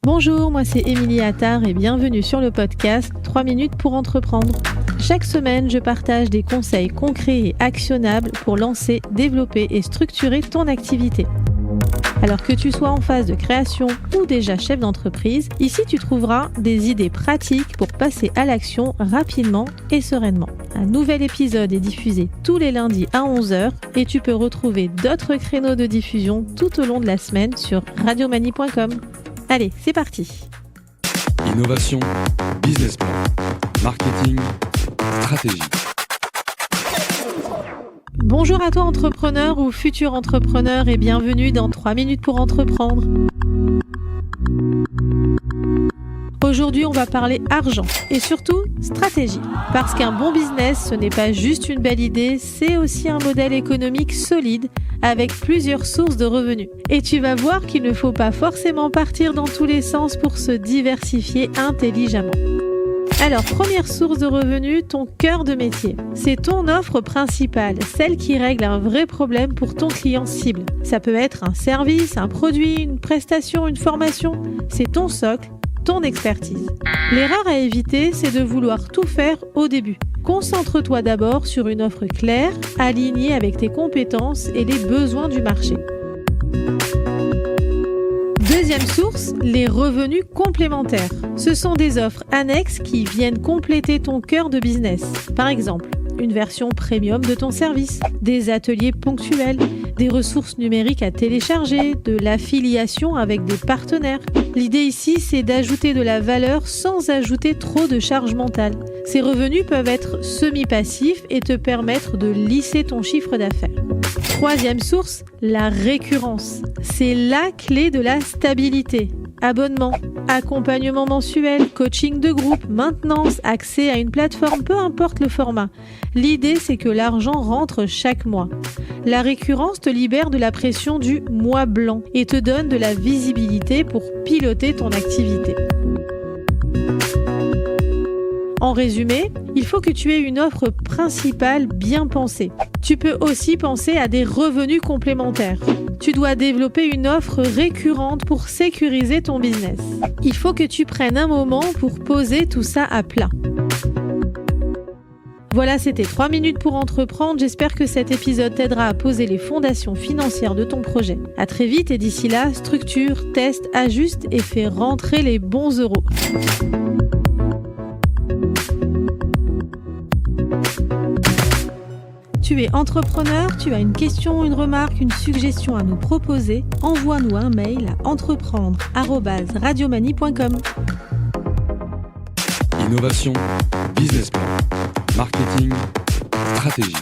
Bonjour, moi c'est Émilie Attard et bienvenue sur le podcast 3 minutes pour entreprendre. Chaque semaine, je partage des conseils concrets et actionnables pour lancer, développer et structurer ton activité. Alors que tu sois en phase de création ou déjà chef d'entreprise, ici tu trouveras des idées pratiques pour passer à l'action rapidement et sereinement. Un nouvel épisode est diffusé tous les lundis à 11h et tu peux retrouver d'autres créneaux de diffusion tout au long de la semaine sur radiomanie.com. Allez, c'est parti. Innovation, business plan, marketing, stratégie. Bonjour à toi entrepreneur ou futur entrepreneur et bienvenue dans 3 minutes pour entreprendre. Aujourd'hui, on va parler argent et surtout stratégie. Parce qu'un bon business, ce n'est pas juste une belle idée, c'est aussi un modèle économique solide avec plusieurs sources de revenus. Et tu vas voir qu'il ne faut pas forcément partir dans tous les sens pour se diversifier intelligemment. Alors, première source de revenus, ton cœur de métier. C'est ton offre principale, celle qui règle un vrai problème pour ton client cible. Ça peut être un service, un produit, une prestation, une formation. C'est ton socle, ton expertise. L'erreur à éviter, c'est de vouloir tout faire au début. Concentre-toi d'abord sur une offre claire, alignée avec tes compétences et les besoins du marché. Deuxième source, les revenus complémentaires. Ce sont des offres annexes qui viennent compléter ton cœur de business. Par exemple, une version premium de ton service, des ateliers ponctuels, des ressources numériques à télécharger, de l'affiliation avec des partenaires. L'idée ici, c'est d'ajouter de la valeur sans ajouter trop de charge mentale. Ces revenus peuvent être semi-passifs et te permettre de lisser ton chiffre d'affaires. Troisième source, la récurrence. C'est la clé de la stabilité. Abonnement, accompagnement mensuel, coaching de groupe, maintenance, accès à une plateforme, peu importe le format. L'idée, c'est que l'argent rentre chaque mois. La récurrence te libère de la pression du mois blanc et te donne de la visibilité pour piloter ton activité. En résumé, il faut que tu aies une offre principale bien pensée. Tu peux aussi penser à des revenus complémentaires. Tu dois développer une offre récurrente pour sécuriser ton business. Il faut que tu prennes un moment pour poser tout ça à plat. Voilà, c'était 3 minutes pour entreprendre. J'espère que cet épisode t'aidera à poser les fondations financières de ton projet. À très vite et d'ici là, structure, teste, ajuste et fais rentrer les bons euros. Tu es entrepreneur, tu as une question, une remarque, une suggestion à nous proposer, envoie-nous un mail à entreprendre@radiomanie.com. Innovation, business plan, marketing, stratégie.